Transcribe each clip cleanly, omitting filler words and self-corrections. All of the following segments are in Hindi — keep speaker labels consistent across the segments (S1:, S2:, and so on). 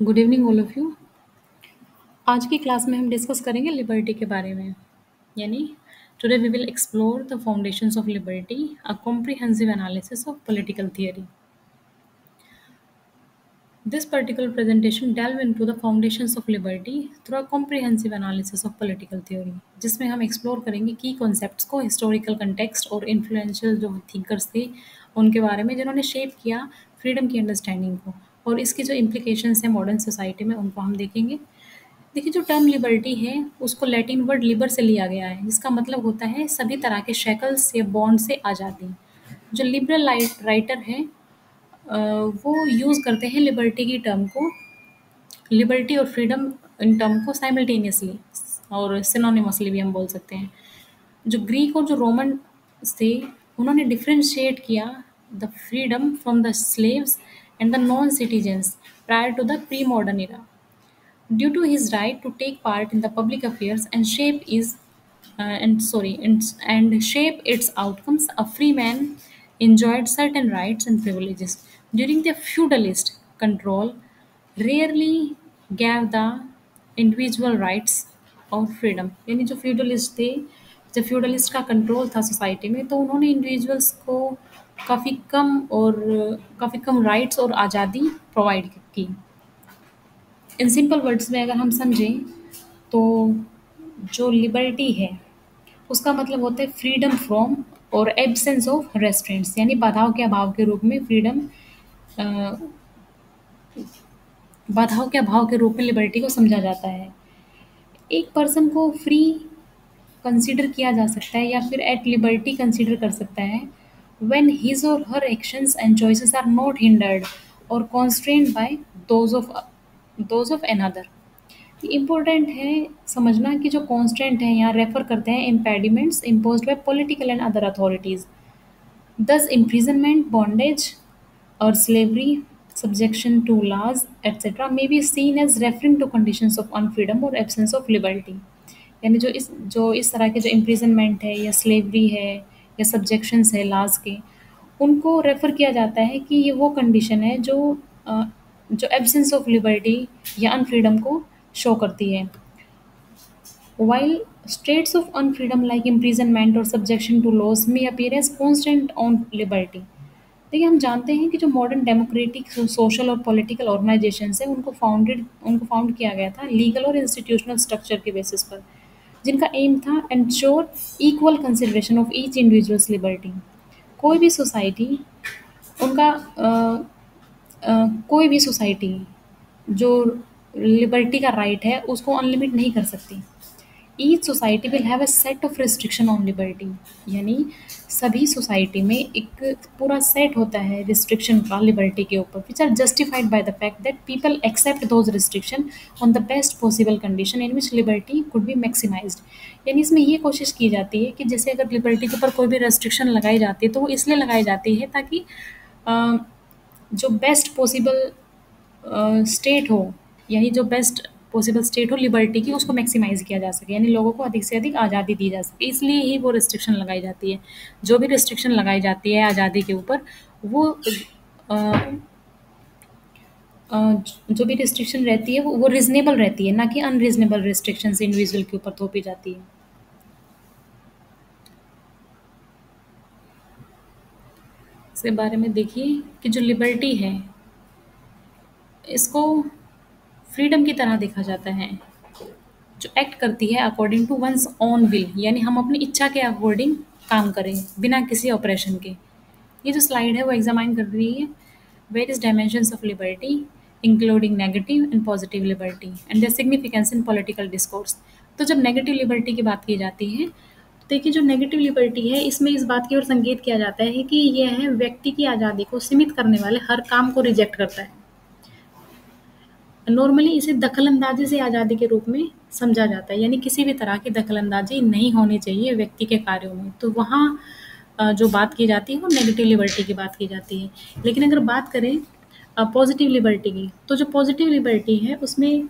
S1: Good evening all of you. आज की क्लास में हम डिस्कस करेंगे लिबर्टी के बारे में। यानी today we will explore the foundations of liberty, a comprehensive analysis of political theory. This particular presentation delve into the foundations of liberty through a comprehensive analysis of political theory, जिसमें हम एक्सप्लोर करेंगे की कॉन्सेप्ट्स को, हिस्टोरिकल कंटेक्स्ट और इन्फ्लुएंशियल जो थिंकर्स थे उनके बारे में, जिन्होंने शेप किया फ्रीडम की अंडरस्टैंडिंग को, और इसकी जो इम्प्लीकेशंस हैं मॉडर्न सोसाइटी में उनको हम देखेंगे। देखिए, जो टर्म लिबर्टी है उसको लैटिन वर्ड लिबर से लिया गया है, जिसका मतलब होता है सभी तरह के शैकल्स या बॉन्ड से आज़ादी। जो लिबरल राइटर हैं वो यूज़ करते हैं लिबर्टी की टर्म को, लिबर्टी और फ्रीडम इन टर्म को साइमल्टेनियसली और सिनोनिमसली भी हम बोल सकते हैं। जो ग्रीक और जो रोमन थे उन्होंने डिफरेंशिएट किया the freedom from the slaves and the non citizens prior to the pre modern era. Due to his right to take part in the public affairs and shape its outcomes, a free man enjoyed certain rights and privileges. During the feudalist control, rarely gave the individual rights और फ्रीडम। यानी जो फ्यूडलिस्ट थे, जब फ्यूडलिस्ट का कंट्रोल था सोसाइटी में, तो उन्होंने इंडिविजुअल्स को काफ़ी कम राइट्स और आज़ादी प्रोवाइड की। इन सिंपल वर्ड्स में अगर हम समझें तो जो लिबर्टी है उसका मतलब होता है फ्रीडम फ्रॉम और एब्सेंस ऑफ रेस्ट्रेंट्स, यानी बाधाओं के अभाव के रूप में फ्रीडम, बाधाओं के अभाव के रूप में लिबर्टी को समझा जाता है। एक पर्सन को फ्री कंसीडर किया जा सकता है या फिर एट लिबर्टी कंसीडर कर सकता है when his or her actions and choices are not hindered or constrained by those of another. Important है समझना कि जो कॉन्स्टेंट है यहाँ रेफर करते हैं impediments imposed bye political and other authorities. दस imprisonment, bondage or slavery, subjection to laws, etc. may be seen as referring to conditions of unfreedom or absence of liberty. यानी जो इस तरह के जो imprisonment है या slavery है या subjections है laws के, उनको रेफर किया जाता है कि ये वो कंडीशन है जो एब्सेंस ऑफ लिबर्टी या अनफ्रीडम को शो करती है। While states of unfreedom like imprisonment or subjection to laws may appear as constant on liberty. देखिए, हम जानते हैं कि जो मॉडर्न डेमोक्रेटिक सोशल और पॉलिटिकल ऑर्गेनाइजेशंस हैं उनको फाउंड किया गया था लीगल और इंस्टीट्यूशनल स्ट्रक्चर के बेसिस पर, जिनका एम था ensure equal consideration of each individuals liberty. कोई भी सोसाइटी उनका कोई भी सोसाइटी जो लिबर्टी का राइट है उसको अनलिमिट नहीं कर सकती। Each society will have a set of restriction on liberty, यानी सभी सोसाइटी में एक पूरा सेट होता है रिस्ट्रिक्शन का लिबर्टी के ऊपर, which are justified by the fact that people accept those restriction on the best possible condition in which liberty could be maximised. यानी इसमें ये कोशिश की जाती है कि जैसे अगर लिबर्टी के ऊपर कोई भी रेस्ट्रिक्शन लगाई जाती है तो वो इसलिए लगाई जाती है ताकि जो बेस्ट पॉसिबल स्टेट हो, यानी जो बेस्ट पॉसिबल स्टेट हो लिबर्टी की, उसको मैक्सिमाइज़ किया जा सके, यानी लोगों को अधिक से अधिक आज़ादी दी जा सके, इसलिए ही वो रिस्ट्रिक्शन लगाई जाती है। जो भी रिस्ट्रिक्शन लगाई जाती है आज़ादी के ऊपर, वो जो भी रिस्ट्रिक्शन रहती है वो रीज़नेबल रहती है, ना कि अनरीज़नेबल रिस्ट्रिक्शंस इंडिविजुअल के ऊपर थोपी जाती है। इसके बारे में देखिए कि जो लिबर्टी है इसको फ्रीडम की तरह देखा जाता है, जो एक्ट करती है according to one's own will, यानी हम अपनी इच्छा के अकॉर्डिंग काम करें बिना किसी ऑपरेशन के। ये जो स्लाइड है वो एग्जामाइन कर रही है various dimensions of liberty including negative and positive liberty and their significance in political discourse. तो जब नेगेटिव लिबर्टी की बात की जाती है तो देखिए, जो नेगेटिव लिबर्टी है इसमें इस बात की ओर संकेत किया जाता है कि यह है व्यक्ति की आज़ादी को सीमित करने वाले हर काम को रिजेक्ट करता है। नॉर्मली इसे दखल-अंदाज़ी से आज़ादी के रूप में समझा जाता है, यानी किसी भी तरह की दखल-अंदाज़ी नहीं होनी चाहिए व्यक्ति के कार्यों में। तो वहाँ जो बात की जाती है वो नेगेटिव लिबर्टी की बात की जाती है। लेकिन अगर बात करें पॉजिटिव लिबर्टी की, तो जो पॉजिटिव लिबर्टी है उसमें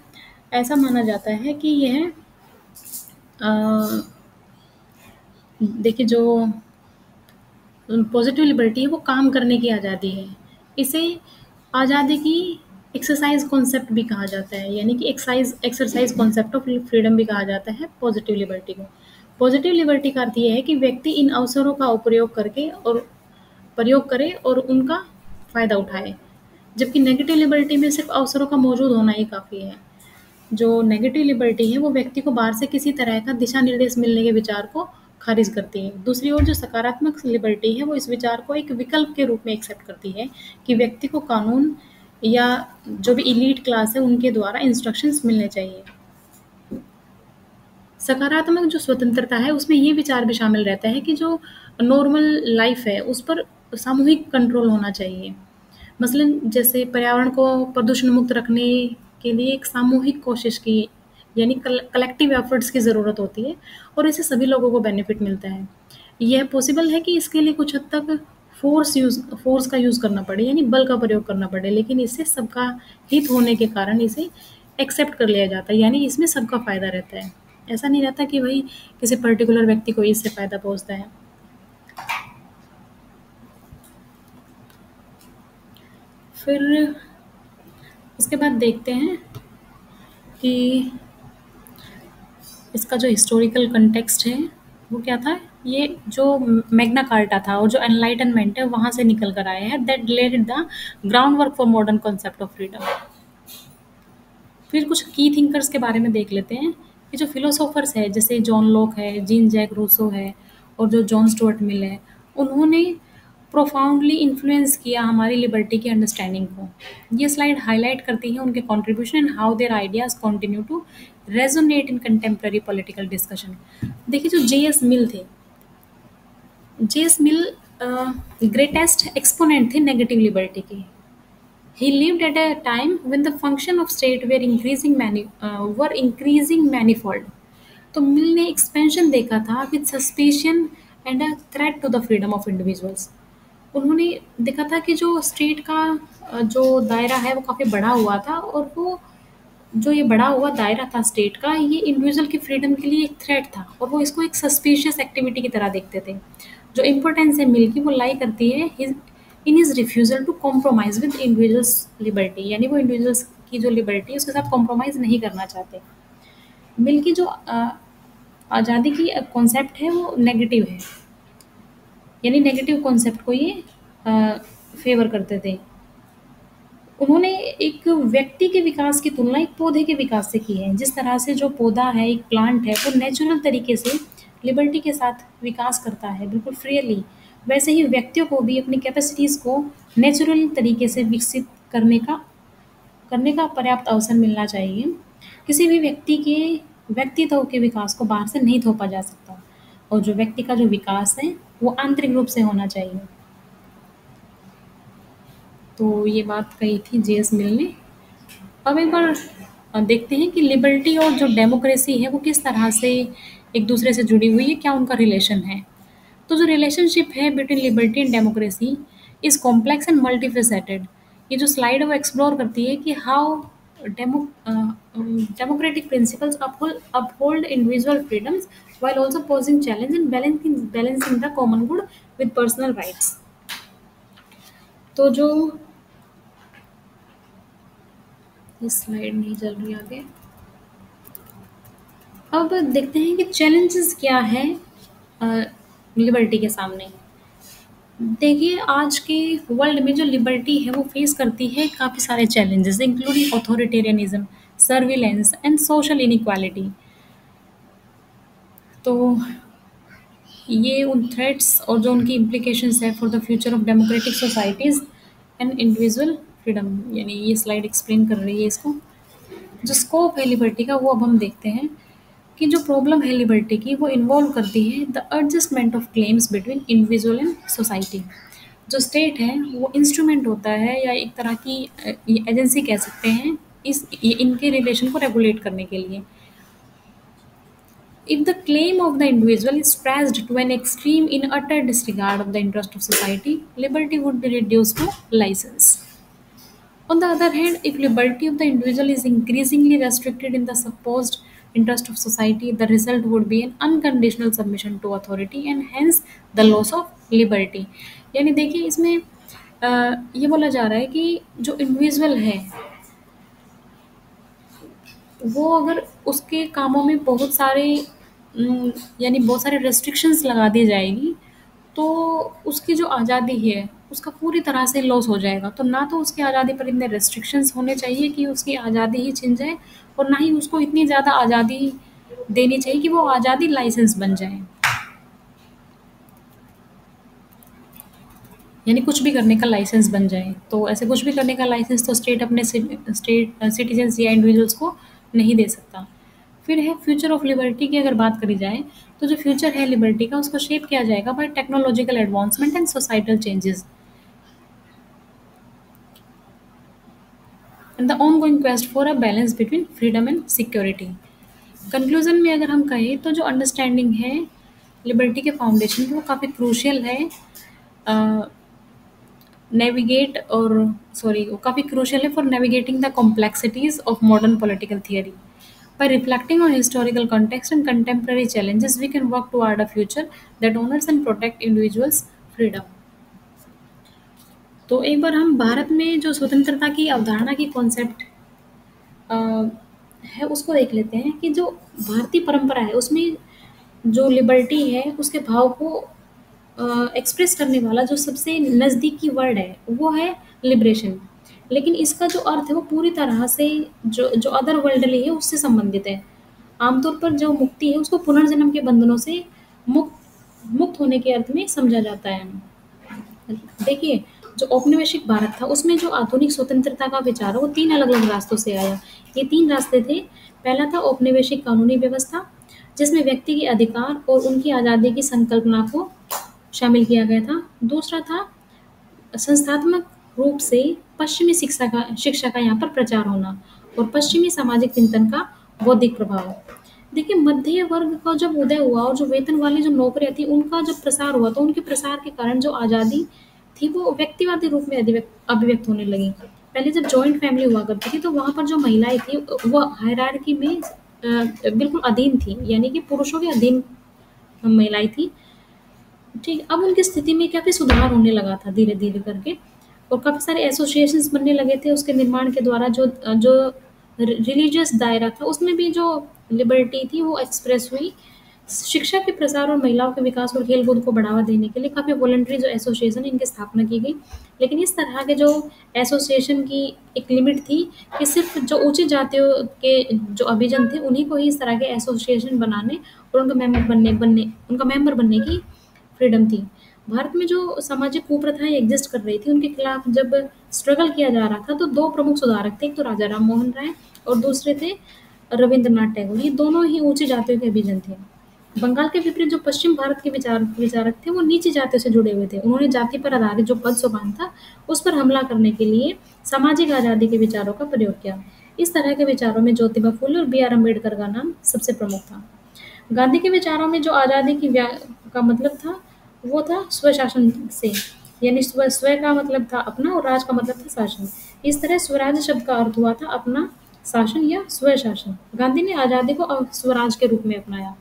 S1: ऐसा माना जाता है कि यह देखिए, जो पॉजिटिव लिबर्टी है वो काम करने की आज़ादी है। इसे आज़ादी की एक्सरसाइज कॉन्सेप्ट भी कहा जाता है, यानी कि excise exercise concept of freedom भी कहा जाता है पॉजिटिव लिबर्टी को। पॉजिटिव लिबर्टी का अर्थ ये है कि व्यक्ति इन अवसरों का उपयोग करके और प्रयोग करे और उनका फ़ायदा उठाए। जबकि नेगेटिव लिबर्टी में सिर्फ अवसरों का मौजूद होना ही काफ़ी है। जो नेगेटिव लिबर्टी है वो व्यक्ति को बाहर से किसी तरह का दिशा निर्देश मिलने के विचार को खारिज करती है। दूसरी ओर जो सकारात्मक लिबर्टी है वो इस विचार को एक विकल्प के रूप में एक्सेप्ट करती है कि व्यक्ति को कानून या जो भी इलीट क्लास है उनके द्वारा इंस्ट्रक्शंस मिलने चाहिए। सकारात्मक जो स्वतंत्रता है उसमें ये विचार भी शामिल रहता है कि जो नॉर्मल लाइफ है उस पर सामूहिक कंट्रोल होना चाहिए। मसलन जैसे पर्यावरण को प्रदूषण मुक्त रखने के लिए एक सामूहिक कोशिश की, यानी कलेक्टिव एफर्ट्स की ज़रूरत होती है और इससे सभी लोगों को बेनिफिट मिलता है। यह पॉसिबल है कि इसके लिए कुछ हद तक फोर्स का यूज़ करना पड़े, यानी बल का प्रयोग करना पड़े, लेकिन इससे सबका हित होने के कारण इसे एक्सेप्ट कर लिया जाता है, यानी इसमें सबका फ़ायदा रहता है। ऐसा नहीं रहता कि भाई किसी पर्टिकुलर व्यक्ति को इससे फ़ायदा पहुँचता है। फिर उसके बाद देखते हैं कि इसका जो हिस्टोरिकल कंटेक्स्ट है वो क्या था। ये जो मैग्ना कार्टा था और जो एनलाइटनमेंट है वहाँ से निकल कर आया है, that led the ground work for modern concept of freedom. फिर कुछ की थिंकर्स के बारे में देख लेते हैं कि जो फिलोसोफर्स है जैसे जॉन लॉक है, जीन जैक रूसो है और जो जॉन स्टुअर्ट मिल है, उन्होंने प्रोफाउंडली इन्फ्लुएंस किया हमारी लिबर्टी की अंडरस्टैंडिंग को। ये स्लाइड हाईलाइट करती है उनके contribution and how their ideas continue to resonate in contemporary political discussion. देखिए जो जे.एस. मिल थे, जे.एस. मिल ग्रेटेस्ट एक्सपोनेंट थे नेगेटिव लिबर्टी के। He lived at a time when the function of state were increasing manifold. तो मिल ने एक्सपेंशन देखा था with suspicion and a threat to the freedom of individuals. उन्होंने देखा था कि जो स्टेट का जो दायरा है वो काफ़ी बड़ा हुआ था और वो जो ये बड़ा हुआ दायरा था स्टेट का, ये इंडिविजुअल की फ्रीडम के लिए एक थ्रेट था और वो इसको एक सस्पिशियस एक्टिविटी की तरह देखते थे। जो इम्पोर्टेंस है मिल की वो लाई करती है in his refusal to compromise with individuals liberty, यानी वो इंडिविजुअल्स की जो लिबर्टी है उसके साथ कॉम्प्रोमाइज़ नहीं करना चाहते। मिल की जो आज़ादी की कॉन्सेप्ट है वो नेगेटिव है, यानी नेगेटिव कॉन्सेप्ट को ये फेवर करते थे। उन्होंने एक व्यक्ति के विकास की तुलना एक पौधे के विकास से की है। जिस तरह से जो पौधा है, एक प्लांट है, वो नेचुरल तरीके से लिबर्टी के साथ विकास करता है, बिल्कुल फ्रीली, वैसे ही व्यक्तियों को भी अपनी कैपेसिटीज़ को नेचुरल तरीके से विकसित करने का पर्याप्त अवसर मिलना चाहिए। किसी भी व्यक्ति के व्यक्तित्व के विकास को बाहर से नहीं थोपा जा सकता और जो व्यक्ति का जो विकास है, वो आंतरिक रूप से होना चाहिए। तो ये बात कही थी जे.एस. मिल ने। अब एक बार देखते हैं कि लिबर्टी और जो डेमोक्रेसी है वो किस तरह से एक दूसरे से जुड़ी हुई है, क्या उनका रिलेशन है। तो जो रिलेशनशिप है between liberty and democracy is complex and multifaceted. ये जो स्लाइड है वो एक्सप्लोर करती है कि how democratic principles uphold individual freedoms while also posing challenge and balancing the common good with personal rights। तो जो ये स्लाइड नहीं चल रही आगे। अब देखते हैं कि चैलेंजेस क्या है लिबर्टी के सामने। देखिए आज के वर्ल्ड में जो लिबर्टी है वो फेस करती है काफ़ी सारे challenges including authoritarianism, surveillance and social inequality. तो ये उन थ्रेट्स और जो उनकी इम्प्लीकेशंस है for the future of democratic societies and individual freedom, यानी ये स्लाइड एक्सप्लेन कर रही है इसको। जो स्कोप है लिबर्टी का वो अब हम देखते हैं कि जो प्रॉब्लम है लिबर्टी की वो इन्वॉल्व करती है the adjustment of claims between individual and society. जो स्टेट है वो इंस्ट्रूमेंट होता है या एक तरह की एजेंसी कह सकते हैं इनके रिलेशन को रेगुलेट करने के लिए। If the claim of the individual is pressed to an extreme in utter disregard of the interest of society, liberty would be reduced to license. On the other hand, if liberty of the individual is increasingly restricted in the supposed interest of society, the result would be an unconditional submission to authority and hence the loss of liberty। यानी देखिए इसमें ये बोला जा रहा है कि जो इंडिविजुअल है वो अगर उसके कामों में बहुत सारे यानी बहुत सारे रेस्ट्रिक्शंस लगा दी जाएगी, तो उसकी जो आज़ादी है, उसका पूरी तरह से लॉस हो जाएगा। तो ना तो उसकी आज़ादी पर इतने रेस्ट्रिक्शंस होने चाहिए कि उसकी आज़ादी ही छिन जाए, और ना ही उसको इतनी ज़्यादा आज़ादी देनी चाहिए कि वो आज़ादी लाइसेंस बन जाए। यानी कुछ भी करने का लाइसेंस बन जाए। तो ऐसे कुछ भी करने का लाइसेंस तो स्टेट अपने स्टेट सिटीजन्स या इंडिविजुअल्स को नहीं दे सकता। फिर है फ्यूचर ऑफ लिबर्टी की अगर बात करी जाए, तो जो फ्यूचर है लिबर्टी का, उसको शेप किया जाएगा by technological advancement and societal changes and the ongoing quest for a balance between freedom and security. Conclusion में अगर हम कहें, तो जो अंडरस्टैंडिंग है लिबर्टी के फाउंडेशन की, वो काफ़ी क्रूशियल है, नेविगेट और सॉरी वो काफ़ी क्रूशियल है for navigating the complexities of modern political theory. By reflecting on historical context and contemporary challenges, we can work toward a future that honors and protect individuals' freedom. तो एक बार हम भारत में जो स्वतंत्रता की अवधारणा की कॉन्सेप्ट है, उसको देख लेते हैं कि जो भारतीय परंपरा है, उसमें जो लिबर्टी है, उसके भाव को एक्सप्रेस करने वाला जो सबसे नज़दीकी वर्ड है, वो है लिबरेशन। लेकिन इसका जो अर्थ है, वो पूरी तरह से जो जो अदर वर्ल्डली है, उससे संबंधित है। आमतौर पर जो मुक्ति है, उसको पुनर्जन्म के बंधनों से मुक्त मुक्त होने के अर्थ में समझा जाता है। देखिए, जो औपनिवेशिक भारत था, उसमें जो आधुनिक स्वतंत्रता का विचार है, वो 3 अलग-अलग रास्तों से आया। ये 3 रास्ते थे। पहला था औपनिवेशिक कानूनी व्यवस्था, जिसमें व्यक्ति के अधिकार और उनकी आज़ादी की संकल्पना को शामिल किया गया था। दूसरा था संस्थात्मक रूप से पश्चिमी शिक्षा का यहाँ पर प्रचार होना, और पश्चिमी सामाजिक चिंतन का बौद्धिक प्रभाव। देखिए, मध्य वर्ग का जब उदय हुआ और जो वेतन वाली जो नौकरियाँ थी, उनका जब प्रसार हुआ, तो उनके प्रसार के कारण जो आज़ादी थी, वो व्यक्तिवादी रूप में अभिव्यक्त होने लगी। पहले जब जॉइंट फैमिली हुआ करती थी, तो वहाँ पर जो महिलाएँ थी, वो हायरार्की में बिल्कुल अधीन थी, यानी कि पुरुषों के अधीन महिलाएँ थी। ठीक, अब उनकी स्थिति में काफ़ी सुधार होने लगा था धीरे-धीरे करके, और काफ़ी सारे एसोसिएशंस बनने लगे थे उसके निर्माण के द्वारा। जो रिलीजियस दायरा था, उसमें भी जो लिबर्टी थी, वो एक्सप्रेस हुई। शिक्षा के प्रसार और महिलाओं के विकास और खेल-कूद को बढ़ावा देने के लिए काफ़ी वॉलंटरी जो एसोसिएशन है, इनकी स्थापना की गई। लेकिन इस तरह के जो एसोसिएशन की एक लिमिट थी कि सिर्फ़ जो ऊँची जातियों के जो अभिजन थे, उन्हीं को ही इस तरह के एसोसिएशन बनाने और उनका मेंबर बनने की फ्रीडम थी। भारत में जो सामाजिक कुप्रथाएँ एग्ज़िस्ट कर रही थी, उनके खिलाफ जब स्ट्रगल किया जा रहा था, तो 2 प्रमुख सुधारक थे। एक तो राजा राम मोहन राय और दूसरे थे रवींद्रनाथ टैगोर। ये दोनों ही ऊँची जातियों के अभिजन थे। बंगाल के विपरीत जो पश्चिम भारत के विचारक थे, वो नीची जातियों से जुड़े हुए थे। उन्होंने जाति पर आधारित जो पद सोपान था, उस पर हमला करने के लिए सामाजिक आज़ादी के विचारों का प्रयोग किया। इस तरह के विचारों में ज्योतिबा फुले और बी.आर. अम्बेडकर का नाम सबसे प्रमुख था। गांधी के विचारों में जो आज़ादी का मतलब था, वो था स्वशासन से, यानी स्व का मतलब था अपना और राज का मतलब था शासन। इस तरह स्वराज शब्द का अर्थ हुआ था अपना शासन या स्वशासन। गांधी ने आज़ादी को स्वराज के रूप में अपनाया।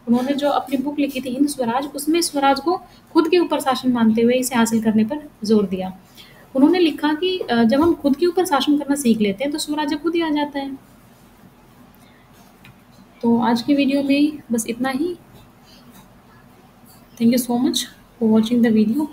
S1: उन्होंने जो अपनी बुक लिखी थी हिंद स्वराज, उसमें स्वराज को खुद के ऊपर शासन मानते हुए इसे हासिल करने पर जोर दिया। उन्होंने लिखा कि जब हम खुद के ऊपर शासन करना सीख लेते हैं, तो स्वराज्य खुद ही आ जाता है। तो आज की वीडियो में बस इतना ही। Thank you so much for watching the video.